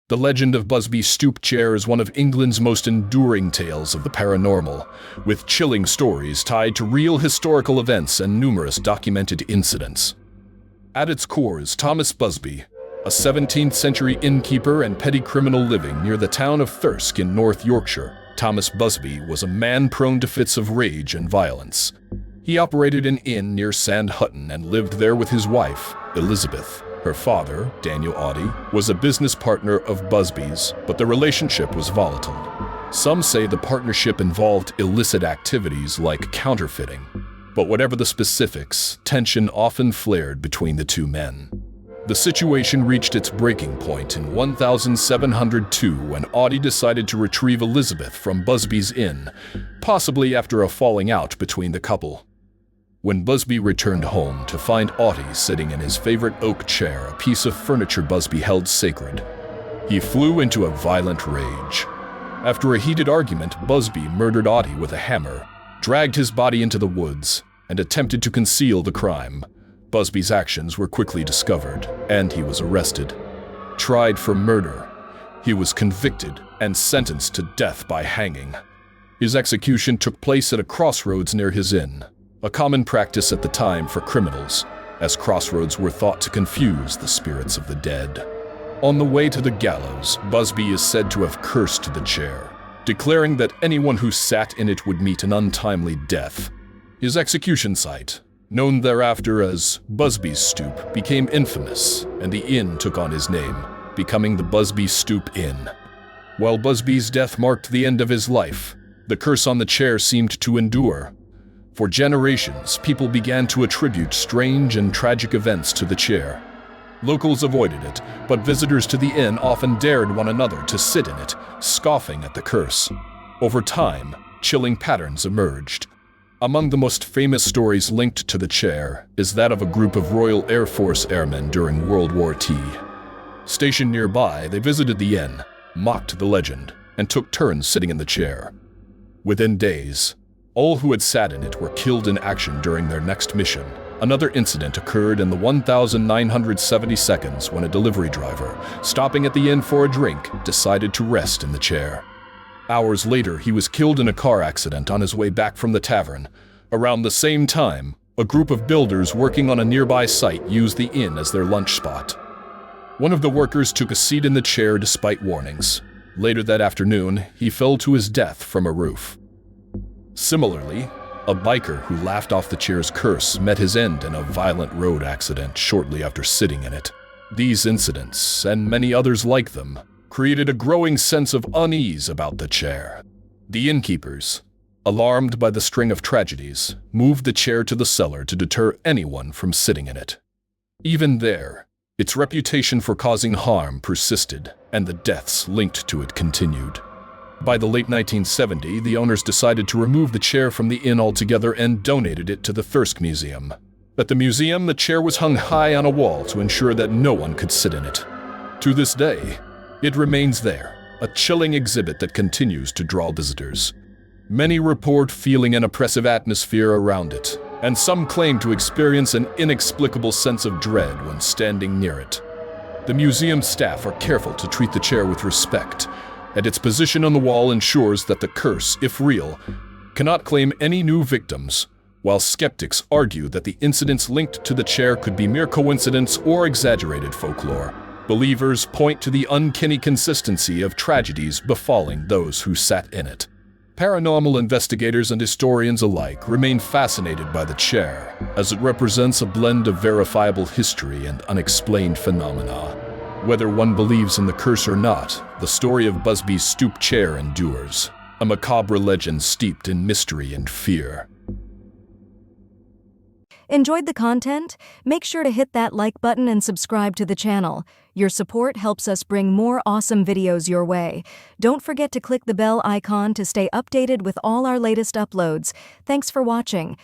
The legend of Busby Stoop Chair is one of England's most enduring tales of the paranormal, with chilling stories tied to real historical events and numerous documented incidents. At its core is Thomas Busby, a 17th-century innkeeper and petty criminal living near the town of Thirsk in North Yorkshire. Thomas Busby was a man prone to fits of rage and violence. He operated an inn near Sand Hutton and lived there with his wife, Elizabeth. Her father, Daniel Audie, was a business partner of Busby's, but the relationship was volatile. Some say the partnership involved illicit activities like counterfeiting, but whatever the specifics, tension often flared between the two men. The situation reached its breaking point in 1702 when Audie decided to retrieve Elizabeth from Busby's inn, possibly after a falling out between the couple. When Busby returned home to find Audie sitting in his favorite oak chair, a piece of furniture Busby held sacred, he flew into a violent rage. After a heated argument, Busby murdered Audie with a hammer, dragged his body into the woods, and attempted to conceal the crime. Busby's actions were quickly discovered, and he was arrested. Tried for murder, he was convicted and sentenced to death by hanging. His execution took place at a crossroads near his inn, a common practice at the time for criminals, as crossroads were thought to confuse the spirits of the dead. On the way to the gallows, Busby is said to have cursed the chair, declaring that anyone who sat in it would meet an untimely death. His execution site, known thereafter as Busby Stoop, became infamous, and the inn took on his name, becoming the Busby Stoop Inn. While Busby's death marked the end of his life, the curse on the chair seemed to endure. For generations, people began to attribute strange and tragic events to the chair. Locals avoided it, but visitors to the inn often dared one another to sit in it, scoffing at the curse. Over time, chilling patterns emerged. Among the most famous stories linked to the chair is that of a group of Royal Air Force airmen during World War II. Stationed nearby, they visited the inn, mocked the legend, and took turns sitting in the chair. Within days, all who had sat in it were killed in action during their next mission. Another incident occurred in the 1970 seconds when a delivery driver, stopping at the inn for a drink, decided to rest in the chair. Hours later, he was killed in a car accident on his way back from the tavern. Around the same time, a group of builders working on a nearby site used the inn as their lunch spot. One of the workers took a seat in the chair despite warnings. Later that afternoon, he fell to his death from a roof. Similarly, a biker who laughed off the chair's curse met his end in a violent road accident shortly after sitting in it. These incidents, and many others like them, created a growing sense of unease about the chair. The innkeepers, alarmed by the string of tragedies, moved the chair to the cellar to deter anyone from sitting in it. Even there, its reputation for causing harm persisted, and the deaths linked to it continued. By the late 1970s, the owners decided to remove the chair from the inn altogether and donated it to the Thirsk Museum. At the museum, the chair was hung high on a wall to ensure that no one could sit in it. To this day, it remains there, a chilling exhibit that continues to draw visitors. Many report feeling an oppressive atmosphere around it, and some claim to experience an inexplicable sense of dread when standing near it. The museum staff are careful to treat the chair with respect, and its position on the wall ensures that the curse, if real, cannot claim any new victims, while skeptics argue that the incidents linked to the chair could be mere coincidence or exaggerated folklore. Believers point to the uncanny consistency of tragedies befalling those who sat in it. Paranormal investigators and historians alike remain fascinated by the chair, as it represents a blend of verifiable history and unexplained phenomena. Whether one believes in the curse or not, the story of Busby's Stoop Chair endures, a macabre legend steeped in mystery and fear. Enjoyed the content? Make sure to hit that like button and subscribe to the channel. Your support helps us bring more awesome videos your way. Don't forget to click the bell icon to stay updated with all our latest uploads. Thanks for watching.